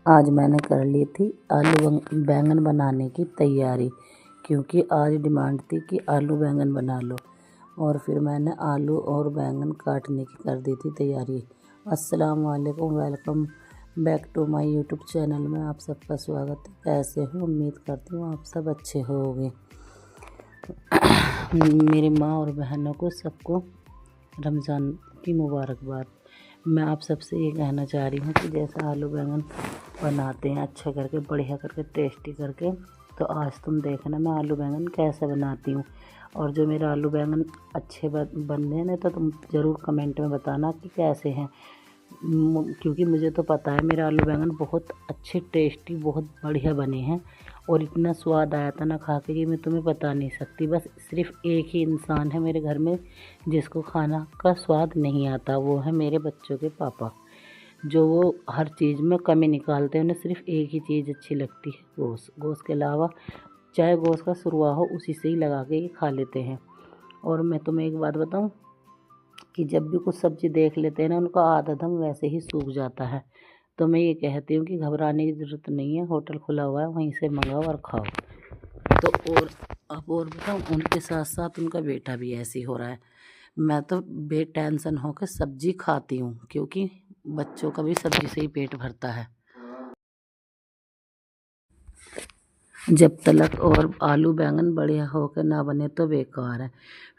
आज मैंने कर ली थी आलू बैंगन बनाने की तैयारी, क्योंकि आज डिमांड थी कि आलू बैंगन बना लो। और फिर मैंने आलू और बैंगन काटने की कर दी थी तैयारी। अस्सलाम वालेकुम, welcome back to my YouTube channel में आप सबका स्वागत है। कैसे हो? उम्मीद करती हूँ आप सब अच्छे होंगे। मेरी माँ और बहनों को सबको रमज़ान की मुबारकबाद। मैं आप सबसे ये कहना चाह रही हूँ कि जैसे आलू बैंगन बनाते हैं अच्छा करके, बढ़िया करके, टेस्टी करके, तो आज तुम देखना मैं आलू बैंगन कैसे बनाती हूँ। और जो मेरे आलू बैंगन अच्छे बनने हैं तो तुम ज़रूर कमेंट में बताना कि कैसे हैं, क्योंकि मुझे तो पता है मेरे आलू बैंगन बहुत अच्छे, टेस्टी, बहुत बढ़िया बने हैं। और इतना स्वाद आया था ना खा के कि मैं तुम्हें बता नहीं सकती। बस सिर्फ एक ही इंसान है मेरे घर में जिसको खाना का स्वाद नहीं आता, वो है मेरे बच्चों के पापा। जो वो हर चीज़ में कमी निकालते हैं, उन्हें सिर्फ एक ही चीज़ अच्छी लगती है, गोश्त। गोश्त के अलावा चाहे गोश्त का सुरवा हो उसी से ही लगा के ये खा लेते हैं। और मैं तुम्हें एक बात बताऊं कि जब भी कुछ सब्ज़ी देख लेते हैं ना, उनका आधा दम वैसे ही सूख जाता है। तो मैं ये कहती हूँ कि घबराने की ज़रूरत नहीं है, होटल खुला हुआ है, वहीं से मंगाओ और खाओ। तो और बताऊँ, उनके साथ साथ उनका बेटा भी ऐसे ही हो रहा है। मैं तो बेटेंशन होकर सब्ज़ी खाती हूँ, क्योंकि बच्चों का भी सब्ज़ी से ही पेट भरता है। जब तलक और आलू बैंगन बढ़िया होकर ना बने तो बेकार है।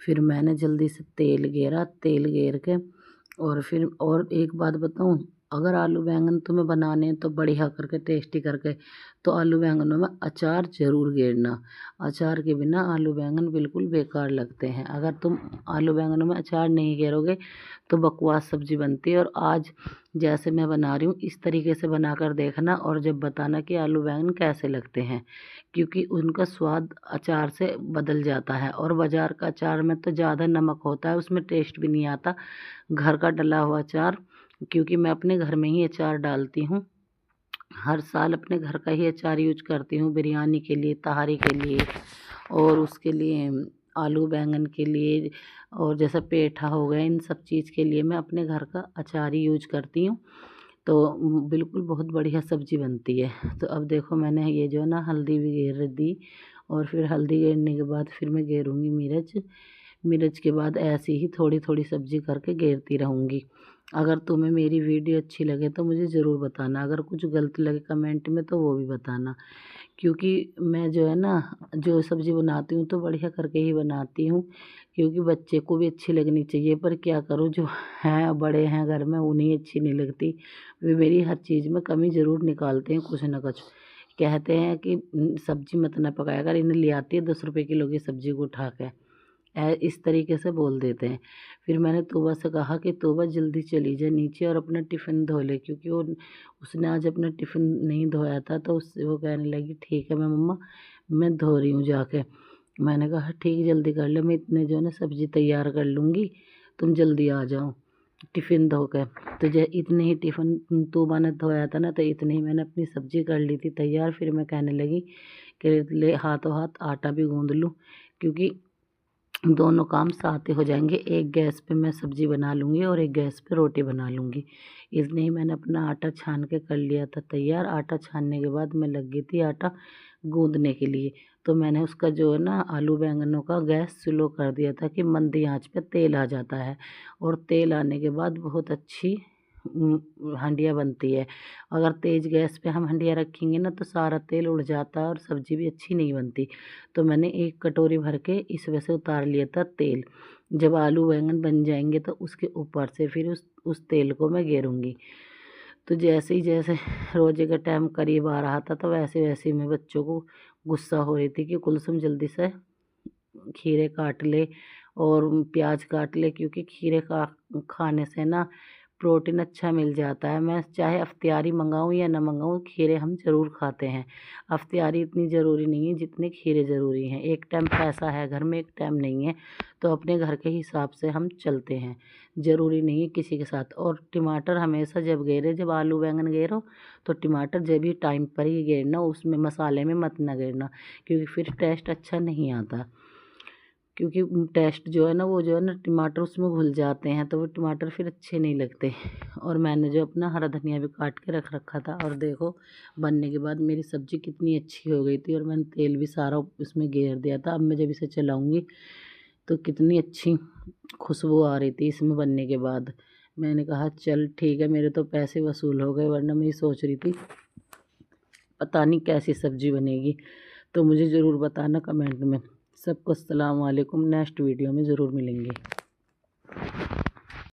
फिर मैंने जल्दी से तेल गेरा, तेल गेर के और फिर और एक बात बताऊं, अगर आलू बैंगन तुम्हें बनाने हैं तो बढ़िया करके, टेस्टी करके, तो आलू बैंगनों में अचार ज़रूर गेरना। अचार के बिना आलू बैंगन बिल्कुल बेकार लगते हैं। अगर तुम आलू बैंगनों में अचार नहीं गेरोगे तो बकवास सब्ज़ी बनती है। और आज जैसे मैं बना रही हूँ इस तरीके से बनाकर देखना और जब बताना कि आलू बैंगन कैसे लगते हैं, क्योंकि उनका स्वाद अचार से बदल जाता है। और बाज़ार का अचार में तो ज़्यादा नमक होता है, उसमें टेस्ट भी नहीं आता। घर का डला हुआ अचार, क्योंकि मैं अपने घर में ही अचार डालती हूँ, हर साल अपने घर का ही अचार यूज करती हूँ, बिरयानी के लिए, तहारी के लिए, और उसके लिए आलू बैंगन के लिए, और जैसा पेठा हो गया, इन सब चीज़ के लिए मैं अपने घर का अचार ही यूज करती हूँ। तो बिल्कुल बहुत बढ़िया सब्ज़ी बनती है। तो अब देखो मैंने ये जो है ना हल्दी भी घेर दी, और फिर हल्दी घेरने के बाद फिर मैं घेरूँगी मिर्च। मिर्च के बाद ऐसे ही थोड़ी थोड़ी सब्ज़ी करके घेरती रहूँगी। अगर तुम्हें मेरी वीडियो अच्छी लगे तो मुझे ज़रूर बताना, अगर कुछ गलत लगे कमेंट में तो वो भी बताना, क्योंकि मैं जो है ना जो सब्ज़ी बनाती हूँ तो बढ़िया करके ही बनाती हूँ, क्योंकि बच्चे को भी अच्छी लगनी चाहिए। पर क्या करूँ, जो हैं बड़े हैं घर में उन्हें अच्छी नहीं लगती। वे मेरी हर चीज़ में कमी ज़रूर निकालते हैं, कुछ ना कुछ। कहते हैं कि सब्ज़ी मत ना पकाया कर, इन्हें ले आती है 10 रुपये किलो की सब्ज़ी को उठा के, इस तरीके से बोल देते हैं। फिर मैंने तोबा से कहा कि तोबा जल्दी चली जा नीचे और अपना टिफ़िन धो ले, क्योंकि वो उसने आज अपना टिफ़िन नहीं धोया था। तो उससे वो कहने लगी ठीक है मैं मम्मा, मैं धो रही हूँ जाके। मैंने कहा ठीक, जल्दी कर ले, मैं इतने जो है ना सब्ज़ी तैयार कर लूँगी, तुम जल्दी आ जाओ टिफ़िन धो के। तो जो इतने ही टिफ़िन तोबा ने धोया था ना, तो इतने ही मैंने अपनी सब्ज़ी कर ली थी तैयार। फिर मैं कहने लगी कि ले हाथों हाथ आटा भी गूँध लूँ, क्योंकि दोनों काम साथ ही हो जाएंगे। एक गैस पे मैं सब्ज़ी बना लूँगी और एक गैस पे रोटी बना लूँगी। इसलिए मैंने अपना आटा छान के कर लिया था तैयार। आटा छानने के बाद मैं लग गई थी आटा गूँदने के लिए। तो मैंने उसका जो है ना आलू बैंगनों का गैस स्लो कर दिया था कि मंदी आंच पे तेल आ जाता है, और तेल आने के बाद बहुत अच्छी हंडिया बनती है। अगर तेज़ गैस पे हम हंडिया रखेंगे ना तो सारा तेल उड़ जाता है और सब्ज़ी भी अच्छी नहीं बनती। तो मैंने एक कटोरी भर के इस वजह से उतार लिया था तेल। जब आलू बैंगन बन जाएंगे तो उसके ऊपर से फिर उस तेल को मैं घेरूँगी। तो जैसे रोजे का टाइम करीब आ रहा था तो वैसे वैसे मैं बच्चों को गुस्सा हो रही थी कि कुलसुम जल्दी से खीरे काट ले और प्याज काट ले, क्योंकि खीरे का खाने से ना प्रोटीन अच्छा मिल जाता है। मैं चाहे अफ्तियारी मंगाऊँ या ना मंगाऊँ, खीरे हम ज़रूर खाते हैं। अफ्तियारी इतनी ज़रूरी नहीं है जितने खीरे ज़रूरी हैं। एक टाइम पैसा है घर में, एक टाइम नहीं है, तो अपने घर के हिसाब से हम चलते हैं, ज़रूरी नहीं है किसी के साथ। और टमाटर हमेशा जब आलू बैंगन गेरो तो टमाटर जब ही टाइम पर ही गेरना, उसमें मसाले में मत ना गेरना, क्योंकि फिर टेस्ट अच्छा नहीं आता। क्योंकि टेस्ट जो है ना वो जो है ना टमाटर उसमें घुल जाते हैं, तो वो टमाटर फिर अच्छे नहीं लगते। और मैंने जो अपना हरा धनिया भी काट के रख रखा था। और देखो बनने के बाद मेरी सब्ज़ी कितनी अच्छी हो गई थी, और मैंने तेल भी सारा उसमें घेर दिया था। अब मैं जब इसे चलाऊँगी तो कितनी अच्छी खुशबू आ रही थी इसमें बनने के बाद। मैंने कहा चल ठीक है, मेरे तो पैसे वसूल हो गए, वरना मैं ये सोच रही थी पता नहीं कैसी सब्ज़ी बनेगी। तो मुझे ज़रूर बताना कमेंट में। सबको अस्सलाम वालेकुम, नेक्स्ट वीडियो में ज़रूर मिलेंगे।